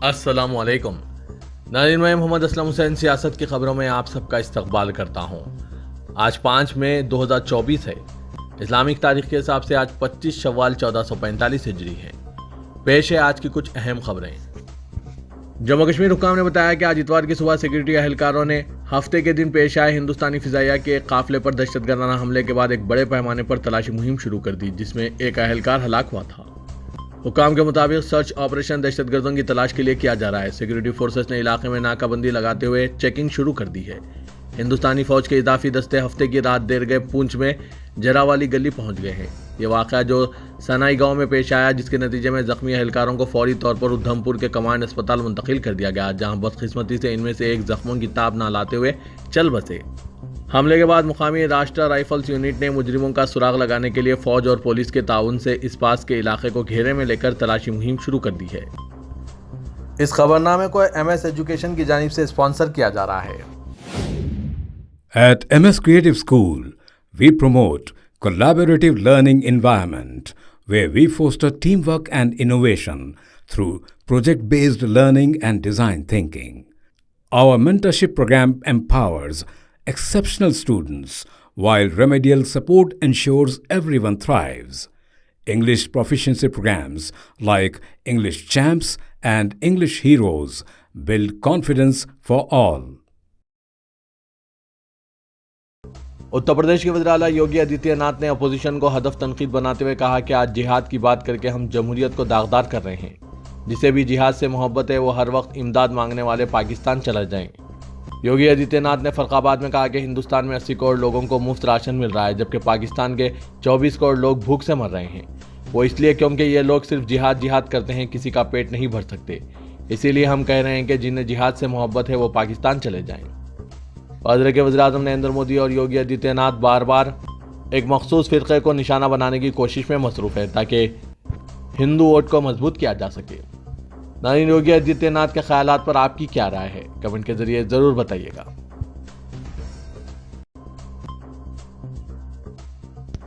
अस्सलामुअलैकुम नाज़रीन, मैं मोहम्मद असलम हुसैन सियासत की खबरों में आप सबका इस्तकबाल करता हूँ। आज 5 मई 2024 है। इस्लामिक तारीख के हिसाब से आज 25 शव्वाल 1445 हिजरी है। पेश है आज की कुछ अहम खबरें। जम्मू कश्मीर हुक्काम ने बताया कि आज इतवार की सुबह सिक्योरिटी एहलकारों ने हफ्ते के दिन पेश आए हिंदुस्तानी फिजाइया के एक काफिले पर दहशतगर्दाना हमले के बाद एक बड़े पैमाने पर तलाशी मुहिम शुरू कर दी, जिसमें एक एहलकार हलाक हुआ था। हुक्काम के मुताबिक सर्च ऑपरेशन दहशतगर्दों की तलाश के लिए किया जा रहा है। सिक्योरिटी फोर्सेस ने इलाके में नाकाबंदी लगाते हुए चेकिंग शुरू कर दी है। हिंदुस्तानी फौज के इजाफी दस्ते हफ्ते की रात देर गए पूंछ में जरावाली गली पहुंच गए हैं। ये वाक़या जो सनाई गांव में पेश आया, जिसके नतीजे में जख्मी एहलकारों को फौरी तौर पर उधमपुर के कमांड अस्पताल मुंतकिल कर दिया गया, जहां बदकिस्मती से इनमें से एक जख्मों की ताब ना लाते हुए चल बसे। हमले के बाद मुकामी राष्ट्रीय राइफल्स यूनिट ने मुजरिमों का सुराग लगाने के लिए फौज और पुलिस के ताउन से इस पास के इलाके को घेरे में लेकर तलाशी मुहिम शुरू कर दी है। इस खबरनामे को MS एजुकेशन की जानिब से स्पॉन्सर किया जा रहा है। At MS Creative School, we promote collaborative learning environment where we foster teamwork and innovation through project-based learning and design thinking. Our mentorship program empowers exceptional students while remedial support ensures everyone thrives. English proficiency programs like English Champs and English Heroes build confidence for all. Uttar Pradesh के वज़ीर आला योगी आदित्यनाथ ने opposition को हदफ तनकीद बनाते हुए कहा कि आज जिहाद की बात करके हम जमहूरियत को दागदार कर रहे हैं। जिसे भी जिहाद से मोहब्बत है वो हर वक्त इमदाद मांगने वाले पाकिस्तान चला जाएं। योगी आदित्यनाथ ने फरखाबाद में कहा कि हिंदुस्तान में 80 करोड़ लोगों को मुफ्त राशन मिल रहा है, जबकि पाकिस्तान के 24 करोड़ लोग भूख से मर रहे हैं। वो इसलिए क्योंकि ये लोग सिर्फ जिहाद करते हैं, किसी का पेट नहीं भर सकते। इसीलिए हम कह रहे हैं कि जिन्हें जिहाद से मोहब्बत है वो पाकिस्तान चले जाएं। वज़ीर के वज़ीर-ए-आज़म नरेंद्र मोदी और योगी आदित्यनाथ बार बार एक मखसूस फ़िरक़े को निशाना बनाने की कोशिश में मसरूफ़ है ताकि हिंदू वोट को मजबूत किया जा सके। नाज़रीन, योगी आदित्यनाथ के ख्यालात पर आपकी क्या राय है? कमेंट के जरिए ज़रूर बताइएगा।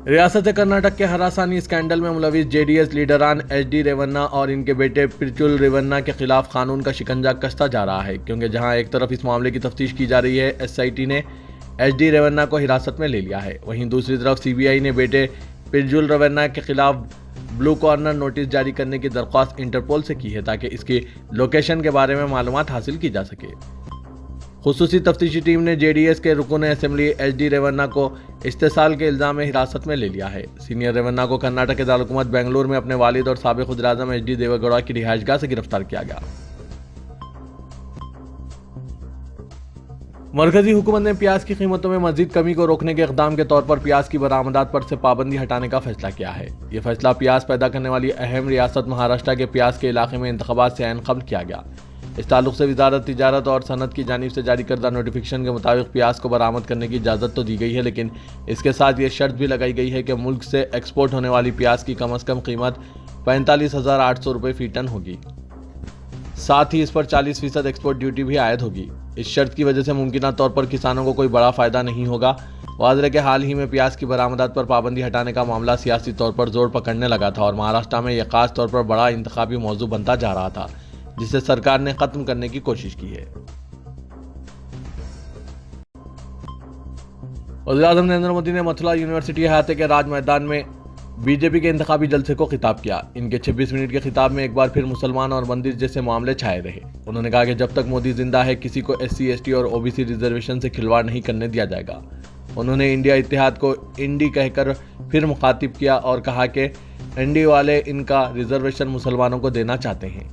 रियासत कर्नाटक के हरासानी स्कैंडल में मुलविस JDS लीडरान HD रेवन्ना और इनके बेटे पिरचुल रेवन्ना के खिलाफ कानून का शिकंजा कसता जा रहा है, क्योंकि जहां एक तरफ इस मामले की तफ्तीश की जा रही है, SIT ने HD रेवन्ना को हिरासत में ले लिया है, वहीं दूसरी तरफ CBI ने बेटे पिरचुल रेवन्ना के खिलाफ ब्लू कॉर्नर नोटिस जारी करने की दरख्वास्त इंटरपोल से की है ताकि इसकी लोकेशन के बारे में मालूमात हासिल की जा सके। खुसूसी तफ्तीशी टीम ने JDS के रुकन असेंबली HD रेवन्ना को इस्तेसाल के इल्ज़ाम में हिरासत में ले लिया है। सीनियर रेवन्ना को कर्नाटक के दारुलहुकूमत बेंगलुरु में अपने वालिद और साबिक़ वज़ीर-ए-आज़म HD देवेगौड़ा की रिहाइशगाह से गिरफ्तार किया गया। मरकजी हुकूमत ने प्याज की कीमतों में मजीद कमी को रोकने के इक़दाम के तौर पर प्याज की बरामदात पर से पाबंदी हटाने का फैसला किया है। यह फैसला प्याज पैदा करने वाली अहम रियासत महाराष्ट्र के प्याज के इलाके में इंतखाबात से ऐन क़ब्ल किया गया। इस ताल्लुक से वज़ारत तिजारत और सनत की जानिब से जारी करदा नोटिफिकेशन के मुताबिक प्याज को बरामद करने की इजाज़त तो दी गई है, लेकिन इसके साथ ये शर्त भी लगाई गई है कि मुल्क से एक्सपोर्ट होने वाली प्याज की कम अज़ कम कीमत 45,800 रुपये फ़ी टन होगी। साथ ही इस पर 40% एक्सपोर्ट ड्यूटी भी आयद होगी। इस शर्त की वजह से मुमकिना तौर पर किसानों को कोई बड़ा फ़ायदा नहीं होगा। वाज़ेह के हाल ही में प्याज की बरामदात पर पाबंदी हटाने का मामला सियासी तौर पर जोर पकड़ने लगा था और महाराष्ट्र में यह खास तौर पर बड़ा इंतखाबी मौजू बनता जा रहा था, जिसे सरकार ने खत्म करने की कोशिश की है। वज़ीर-ए-आज़म नरेंद्र मोदी ने मथुरा यूनिवर्सिटी अहाते के राज मैदान में बीजेपी के इंतखाबी जलसे को खिताब किया। इनके 26 मिनट के खिताब में एक बार फिर मुसलमान और बंदिश जैसे मामले छाए रहे। उन्होंने कहा कि जब तक मोदी जिंदा है किसी को SC ST और OBC रिजर्वेशन से खिलवाड़ नहीं करने दिया जाएगा। उन्होंने इंडिया इत्तेहाद को इंडी कहकर फिर मुखातिब किया और कहा कि इंडी वाले इनका रिजर्वेशन मुसलमानों को देना चाहते हैं।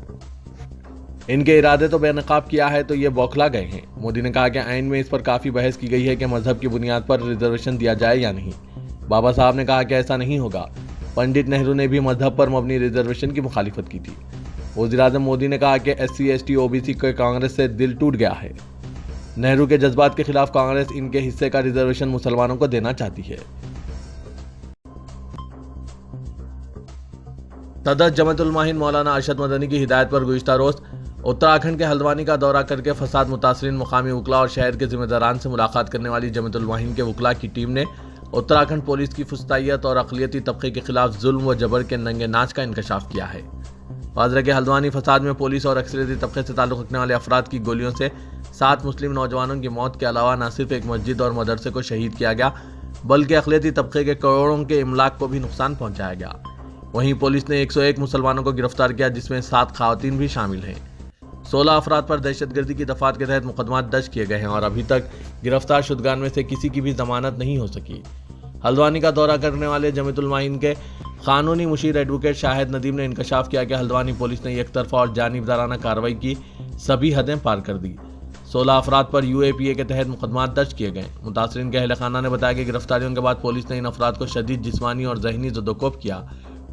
इनके इरादे तो बेनकाब किया है तो ये बौखला गए हैं। मोदी ने कहा कि आइन में इस पर काफ़ी बहस की गई है कि मजहब की बुनियाद पर रिजर्वेशन दिया जाए या नहीं। बाबा साहब ने कहा कि ऐसा नहीं होगा। पंडित नेहरू ने भी मजहब पर मबनी रिजर्वेशन की मुखालिफत की थी। वज़ीर-ए-आज़म मोदी ने कहा कि SC ST OBC के कांग्रेस से दिल टूट गया है। नेहरू के जज्बात के खिलाफ कांग्रेस इनके हिस्से का रिजर्वेशन मुसलमानों को देना चाहती है। सदर जमात उल उलमा हिंद मौलाना अरशद मदनी की हिदायत पर गुज़िश्ता रोज़ उत्तराखंड के हल्द्वानी का दौरा करके फसाद मुतासरीन मुकामी वकला और शहर के जिम्मेदारान से मुलाकात करने वाली जमात उल उलमा हिंद के वकला की टीम ने उत्तराखंड पुलिस की फुस्तायत और अक़लियती तबके के खिलाफ जुल्म व जबर के नंगे नाच का इंकशाफ किया है। वाजरा के हल्द्वानी फसाद में पुलिस और अक्सरियती तबके से ताल्लुक़ रखने वाले अफराद की गोलियों से 7 मुस्लिम नौजवानों की मौत के अलावा न सिर्फ एक मस्जिद और मदरसे को शहीद किया गया बल्कि अक़लियती तबके के करोड़ों के इमलाक को भी नुकसान पहुंचाया गया। वहीं पुलिस ने 101 मुसलमानों को गिरफ्तार किया, जिसमें 7 ख़वातीन भी शामिल हैं। 16 अफराद पर दहशतगर्दी की दफ़ात के तहत मुकदमा दर्ज किए गए हैं और अभी तक गिरफ्तार शुदगान में से किसी की भी जमानत नहीं हो सकी। हल्द्वानी का दौरा करने वाले जमीयतुल उलमाईन के कानूनी मुशीर एडवोकेट शाहिद नदीम ने इंकशाफ किया कि हल्द्वानी पुलिस ने एक तरफा और जानिबदाराना कार्रवाई की सभी हदें पार कर दी। 16 अफराद पर UAPA के तहत मुकदमा दर्ज किए गए। मुतासरीन के अहल खाना ने बताया कि गिरफ्तारियों के बाद पुलिस ने इन अफराद को शदीद जिस्मानी और जहनी ज़दोकोब किया,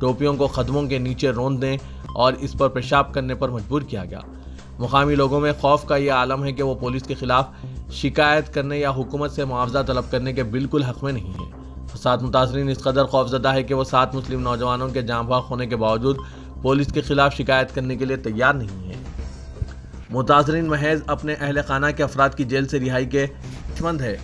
टोपियों को कदमों के नीचे रौंदने और इस पर पेशाब करने पर मजबूर किया गया। मुकामी लोगों में खौफ का यह आलम है कि वो पुलिस के खिलाफ शिकायत करने या हुकूमत से मुआवजा तलब करने के बिल्कुल हक में नहीं है। फसाद मुतासरीन इस कदर खौफजदा है कि वो 7 मुस्लिम नौजवानों के जाँ बहक होने के बावजूद पुलिस के खिलाफ शिकायत करने के लिए तैयार नहीं है। मुतासरीन महज अपने अहल खाना के अफराद की जेल से रिहाई के मंद है।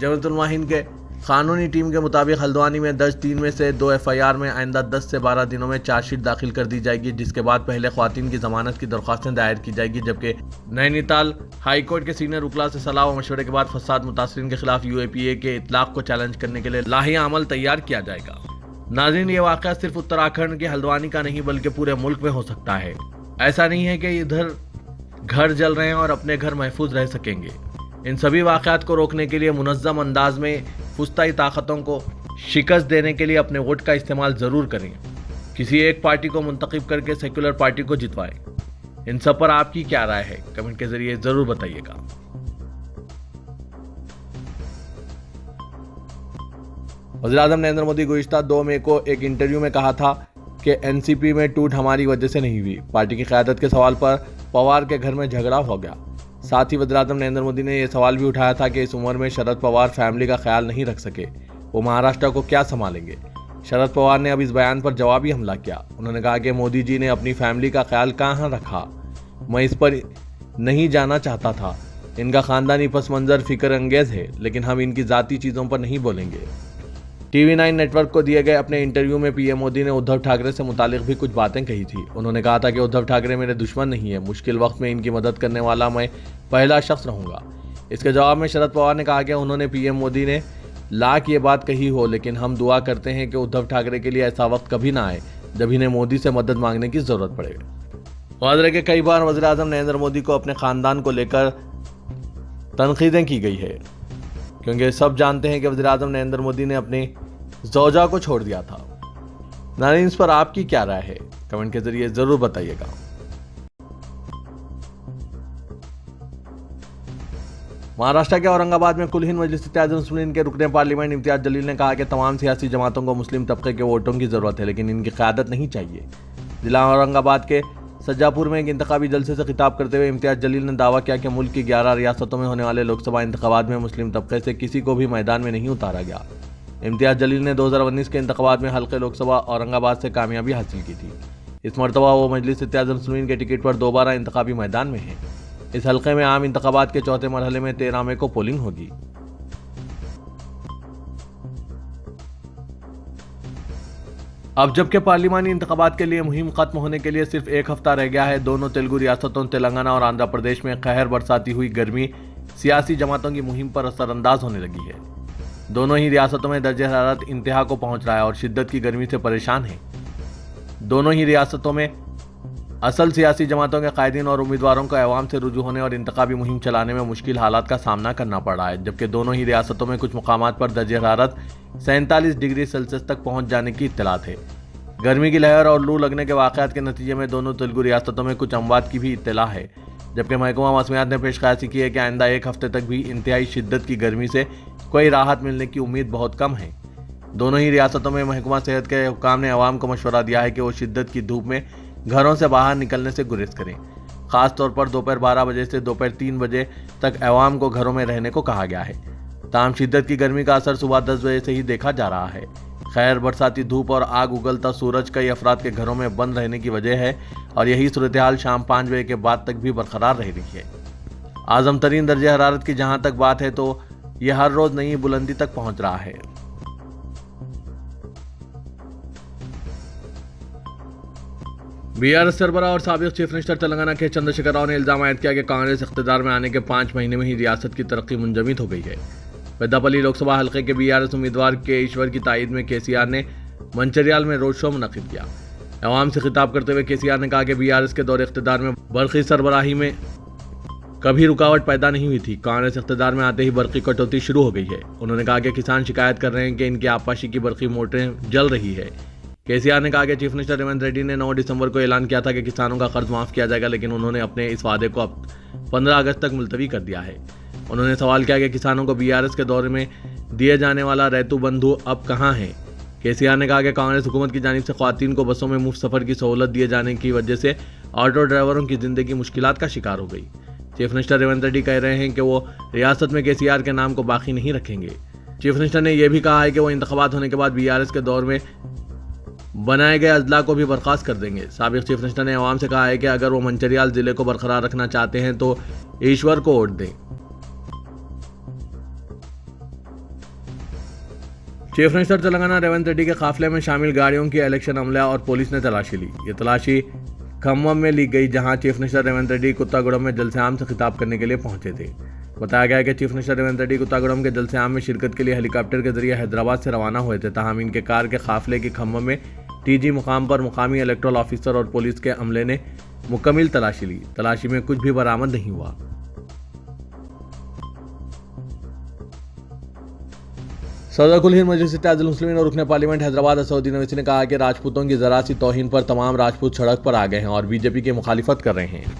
जमीयतुल उलमाईन के कानूनी टीम के मुताबिक हल्द्वानी में दर्ज 3 में से 2 FIR में आइंदा 10 से 12 दिनों में चार्जशीट दाखिल कर दी जाएगी, जिसके बाद पहले ख्वातीन की जमानत की दरख्वास्तें दायर की जाएगी, जबकि नैनीताल हाई कोर्ट के सीनियर वकला से सलाह व मशवरे के बाद फसाद मुतासरीन के खिलाफ UAPA के इतलाक को चैलेंज करने के लिए लाहिया अमल तैयार किया जाएगा। नाज़रीन, ये वाक़या सिर्फ उत्तराखंड के हल्द्वानी का नहीं बल्कि पूरे मुल्क में हो सकता है। ऐसा नहीं है कि इधर घर जल रहे हैं और अपने घर महफूज रह सकेंगे। इन सभी वाक़यात को रोकने के लिए मुनज़्ज़म अंदाज में फुस्ताई ताकतों को शिकस्त देने के लिए अपने वोट का इस्तेमाल ज़रूर करें। किसी एक पार्टी को मुंतखब करके सेक्युलर पार्टी को जितवाएं। इन सब पर आपकी क्या राय है, कमेंट के जरिए ज़रूर बताइएगा। वज़ीर-ए-आज़म नरेंद्र मोदी गुज़िश्ता 2 मई को एक इंटरव्यू में कहा था कि NCP में टूट हमारी वजह से नहीं हुई। पार्टी की क़यादत के सवाल पर पवार के घर में झगड़ा हो गया। साथ ही वज़ीर-ए-आज़म नरेंद्र मोदी ने यह सवाल भी उठाया था कि इस उम्र में शरद पवार फैमिली का ख्याल नहीं रख सके, वो महाराष्ट्र को क्या संभालेंगे। शरद पवार ने अब इस बयान पर जवाबी हमला किया। उन्होंने कहा कि मोदी जी ने अपनी फैमिली का ख्याल कहाँ रखा, मैं इस पर नहीं जाना चाहता था। इनका ख़ानदानी पस मंज़र फ़िक्र अंगेज़ है, लेकिन हम इनकी ज़ाती चीज़ों पर नहीं बोलेंगे। TV9 नेटवर्क को दिए गए अपने इंटरव्यू में PM मोदी ने उद्धव ठाकरे से मुतालिक भी कुछ बातें कही थी। उन्होंने कहा था कि उद्धव ठाकरे मेरे दुश्मन नहीं है, मुश्किल वक्त में इनकी मदद करने वाला मैं पहला शख्स रहूँगा। इसके जवाब में शरद पवार ने कहा कि उन्होंने PM मोदी ने लाख ये बात कही हो, लेकिन हम दुआ करते हैं कि उद्धव ठाकरे के लिए ऐसा वक्त कभी ना आए जब इन्हें मोदी से मदद मांगने की ज़रूरत पड़े। वाज़रा के कई बार वज़ीर-ए-आज़म नरेंद्र मोदी को अपने ख़ानदान को लेकर तनकीदें की गई है, क्योंकि सब जानते हैं कि वज़ीर-ए-आज़म नरेंद्र मोदी ने अपनी ज़ौजा को छोड़ दिया था। नाज़रीन, इस पर आपकी क्या राय है, कमेंट के जरिए ज़रूर बताइएगा। महाराष्ट्र के औरंगाबाद में कुल हिंद मजलिस-ए-इत्तेहाद-ए-मुस्लिमीन के रुकने पार्लियामेंट इम्तियाज जलील ने कहा कि तमाम सियासी जमातों को मुस्लिम तबके के वोटों की ज़रूरत है, लेकिन इनकी क़यादत नहीं चाहिए। जिला औरंगाबाद के सज्जापुर में एक इंतखाबी जलसे से खिताब करते हुए इम्तियाज जलील ने दावा किया कि मुल्क की 11 रियासतों में होने वाले लोकसभा इंतखाबात में मुस्लिम तबके से किसी को भी मैदान में नहीं उतारा गया। इम्तियाज जलील ने 2019 के इंतखाबात में हल्के लोकसभा औरंगाबाद से कामयाबी हासिल की थी। इस मरतबा वो मजलिस-ए-इत्तेहाद-ए-मुस्लिमीन के टिकट पर दोबारा इंतखाबी मैदान में है। इस हल्के में आम इंतखाबात के चौथे मरहले में 13 मई को पोलिंग होगी। अब जबकि पार्लिमानी इंतखाबात के लिए मुहिम खत्म होने के लिए सिर्फ एक हफ्ता रह गया है, दोनों तेलुगु रियासतों तेलंगाना और आंध्र प्रदेश में कहर बरसाती हुई गर्मी सियासी जमातों की मुहिम पर असरअंदाज होने लगी है। दोनों ही रियासतों में दर्जे हरारत इंतहा को पहुंच रहा है और शिद्दत की गर्मी से परेशान है। दोनों ही रियासतों में असल सियासी जमातों के कायदीन और उम्मीदवारों को अवाम से रुजू होने और इंतखाबी मुहिम चलाने में मुश्किल हालात का सामना करना पड़ रहा है, जबकि दोनों ही रियासतों में कुछ मुकामात पर दर्जे हरारत 47 डिग्री सेल्सियस तक पहुंच जाने की इत्तलात है। गर्मी की लहर और लू लगने के वाक़यात के नतीजे में दोनों तेलुगु रियासतों में कुछ अमवात की भी इत्तला है, जबकि महकमा मौसमियात ने पेशकशी की है कि आइंदा एक हफ्ते तक भी इंतहाई शिद्दत की गर्मी से कोई राहत मिलने की उम्मीद बहुत कम है। दोनों ही रियासतों में महकमा सेहत के हुक्काम ने अवाम को मशवरा दिया है कि वो शिद्दत की धूप में घरों से बाहर निकलने से गुरेज करें। ख़ास तौर पर दोपहर 12 बजे से दोपहर 3 बजे तक अवाम को घरों में रहने को कहा गया है। ताम शिद्दत की गर्मी का असर सुबह 10 बजे से ही देखा जा रहा है। खैर, बरसाती धूप और आग उगलता सूरज कई अफराद के घरों में बंद रहने की वजह है और यही सूरत हाल शाम 5 बजे के बाद तक भी बरकरार रह रही है। आज़म तरीन दर्जे हरारत की जहाँ तक बात है तो यह हर रोज़ नई बुलंदी तक पहुँच रहा है। बीआरएस सरबराह और साबिक चीफ मिनिस्टर तेलंगाना के चंद्रशेखर राव ने इल्जाम आयद किया कि कांग्रेस इख्तिदार में आने के 5 महीने में ही रियासत की तरक्की मुंजमद हो गई है। पेद्दापल्ली लोकसभा हल्के के बीआरएस उम्मीदवार के ईश्वर की तायद में केसीआर ने मंचरियाल में रोड शो मुनक्किद किया। अवाम से खिताब करते हुए केसीआर ने कहा कि बीआरएस के दौर इख्तिदार में बरक़ी सरबराही में कभी रुकावट पैदा नहीं हुई थी। कांग्रेस इख्तिदार में आते ही बरक़ी कटौती शुरू हो गई है। उन्होंने कहा कि किसान शिकायत कर रहे हैं कि इनकी आपाशी की बरक़ी मोटरें जल रही है। केसीआर ने कहा कि चीफ मिनिस्टर रेवंत रेड्डी ने 9 दिसंबर को ऐलान किया था कि किसानों का कर्ज माफ़ किया जाएगा, लेकिन उन्होंने अपने इस वादे को अब 15 अगस्त तक मुलतवी कर दिया है। उन्होंने सवाल किया कि किसानों को बीआरएस के दौर में दिए जाने वाला रैतू बंधु अब कहाँ है। केसीआर ने कहा कि कांग्रेस हुकूमत की जानिब से ख्वातीन को बसों में मुफ्त सफ़र की सहूलत दिए जाने की वजह से ऑटो ड्राइवरों की ज़िंदगी मुश्किलात का शिकार हो गई। चीफ मिनिस्टर रेवंत रेड्डी कह रहे हैं कि वो रियासत में केसीआर के नाम को बाकी नहीं रखेंगे। चीफ मिनिस्टर ने यह भी कहा है कि वो इंतखाबात होने के बाद बीआरएस के दौर में बनाए गए अजला को भी बर्खास्त कर देंगे। साबिक चीफ मिनिस्टर ने अवाम से कहा है कि अगर वो मंचरियाल जिले को बरकरार रखना चाहते हैं तो ईश्वर को वोट दें। चीफ मिनिस्टर तेलंगाना रेवंत रेड्डी के काफिले में शामिल गाड़ियों की इलेक्शन अमला और पुलिस ने तलाशी ली। ये तलाशी खम्मम में ली गई, जहां चीफ मिनिस्टर रेवंत रेड्डी कुत्तागुड़म में जलसे-आम से खिताब करने के लिए पहुंचे थे। बताया गया है कि चीफ मिनिस्टर रेवंत रेड्डी कुत्तागुड़म के जलसे-आम में शिरकत के लिए हेलीकॉप्टर के जरिए हैदराबाद से रवाना हुए थे। ताहम इनके कार के काफिले की खम्मम में टीजी मुकाम पर मुकामी इलेक्टोरल ऑफिसर और पुलिस के अमले ने मुकम्मल तलाशी ली। तलाशी में कुछ भी बरामद नहीं हुआ। सदर कुल हिंद मजलिस इत्तेहादुल मुस्लिमीन और रुकने पार्लियामेंट हैदराबाद असदुद्दीन ओवैसी ने कहा कि राजपूतों की ज़रा सी तौहीन पर तमाम राजपूत सड़क पर आ गए हैं और बीजेपी की मुखालिफत कर रहे हैं।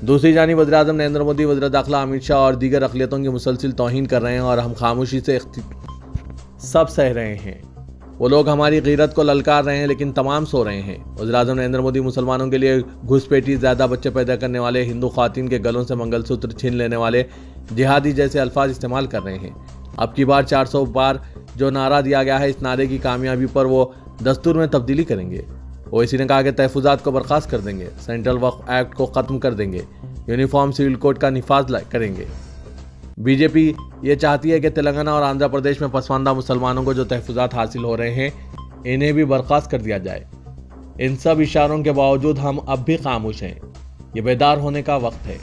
दूसरी जानिब वज़ीर आज़म नरेंद्र मोदी, वज़ीर दाखिला अमित शाह और दीगर अक़लियतों की मुसलसिल तौहीन कर रहे हैं और हम खामोशी से सब सह रहे हैं। वो लोग हमारी गीरत को ललकार रहे हैं, लेकिन तमाम सो रहे हैं। वज़ीर आज़म नरेंद्र मोदी मुसलमानों के लिए घुसपैठी, ज़्यादा बच्चे पैदा करने वाले, हिंदू ख़वातीन के गलों से मंगलसूत्र छीन लेने वाले, जिहादी जैसे अल्फाज इस्तेमाल कर रहे हैं। अब की बार 400 बार जो नारा दिया गया है, इस नारे की कामयाबी पर वो दस्तूर में तब्दीली करेंगे। ओवैसी ने कहा कि तहफ़्फ़ुज़ात को बर्खास्त कर देंगे, सेंट्रल वक्फ एक्ट को ख़त्म कर देंगे, यूनिफॉर्म सिविल कोड का निफाज करेंगे। बीजेपी ये चाहती है कि तेलंगाना और आंध्र प्रदेश में पसमानदा मुसलमानों को जो तहफ़्फ़ुज़ात हासिल हो रहे हैं, इन्हें भी बर्खास्त कर दिया जाए। इन सब इशारों के बावजूद हम अब भी खामोश हैं। ये बेदार होने का वक्त है।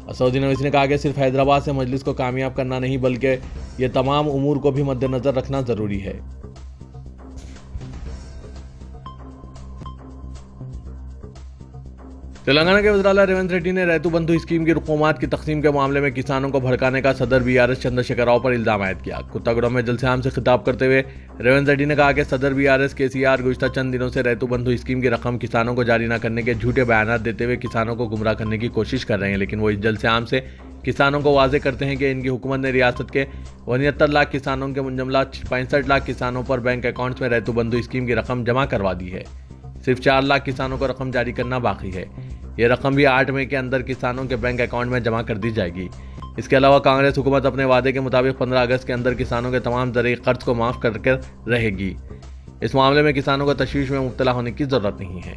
असदुद्दीन ओवैसी ने कहा कि सिर्फ हैदराबाद से मजलिस को कामयाब करना नहीं, बल्कि ये तमाम उमूर को भी मद्देनजर रखना जरूरी है। तेलंगाना के वज़ीर आला रेवंत रेड्डी ने रैतू बंधु स्कीम की रकूमात की तकसीम के मामले में किसानों को भड़काने का सदर बीआरएस चंद्रशेखर राव पर इल्जाम आयद किया। कुत्तागुड़म में जलसे-आम से खिताब करते हुए रेवंत रेड्डी ने कहा कि सदर बीआरएस केसीआर गुज़िश्ता चंद दिनों से रैतू बंधु स्कीम की रकम किसानों को जारी न करने के झूठे बयान देते हुए किसानों को गुमराह करने की कोशिश कर रहे हैं, लेकिन वो इस जलसे-आम से किसानों को वाजे करते हैं कि इनकी हुकूमत ने रियासत के 69 लाख किसानों के मुंजमला 65 लाख किसानों पर बैंक अकाउंट्स में रैतू बंधु स्कीम की रकम जमा करवा दी है। सिर्फ 4 लाख किसानों को रकम जारी करना बाकी है। ये रकम भी 8 मई के अंदर किसानों के बैंक अकाउंट में जमा कर दी जाएगी। इसके अलावा कांग्रेस हुकूमत अपने वादे के मुताबिक 15 अगस्त के अंदर किसानों के तमाम ज़रूरी कर्ज को माफ़ करके रहेगी। इस मामले में किसानों को तशवीश में मुब्तला होने की ज़रूरत नहीं है।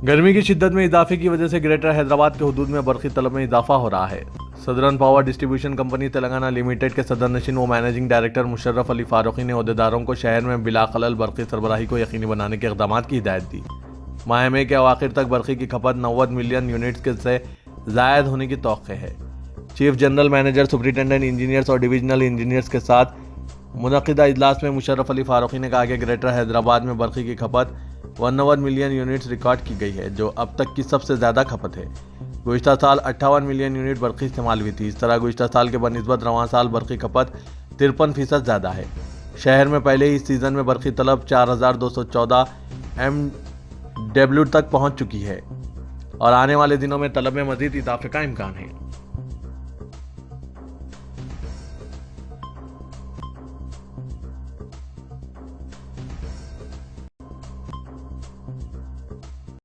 गर्मी की शिद्दत में इजाफे की वजह से ग्रेटर हैदराबाद के हुदूद में बरक़ी तलब में इजाफा हो रहा है। Southern power distribution company Telangana limited के सदर नशीन व मैनेजिंग डायरेक्टर मुशर्रफ अली फारूकी ने अहदेदारों को शहर में बिला खलल बरक़ी सरबराही को यकीनी बनाने के इक़दाम की हिदायत दी। माह मई के अवाखिर तक बरक़ी की खपत 90 मिलियन यूनिट्स से ज़ायद होने की तौक़्क़े है। Chief general manager, superintendent engineers और डिविजनल इंजीनियर्स के साथ मुनक़िदा इजलास में मुशर्रफ अली फारूकी ने कहा कि ग्रेटर हैदराबाद में बरक़ी की खपत 1 मिलियन यूनिट्स रिकॉर्ड की गई है, जो अब तक की सबसे ज़्यादा खपत है। गुज़िश्ता साल 58 मिलियन यूनिट बरक़ी इस्तेमाल हुई थी। इस तरह गुज़िश्ता साल के बनिस्बत रवां साल बरक़ी खपत 53% ज़्यादा है। शहर में पहले ही इस सीज़न में बरक़ी तलब 4214 MW तक पहुँच चुकी है और आने वाले दिनों में तलब में मज़ीद इजाफे का इम्कान है।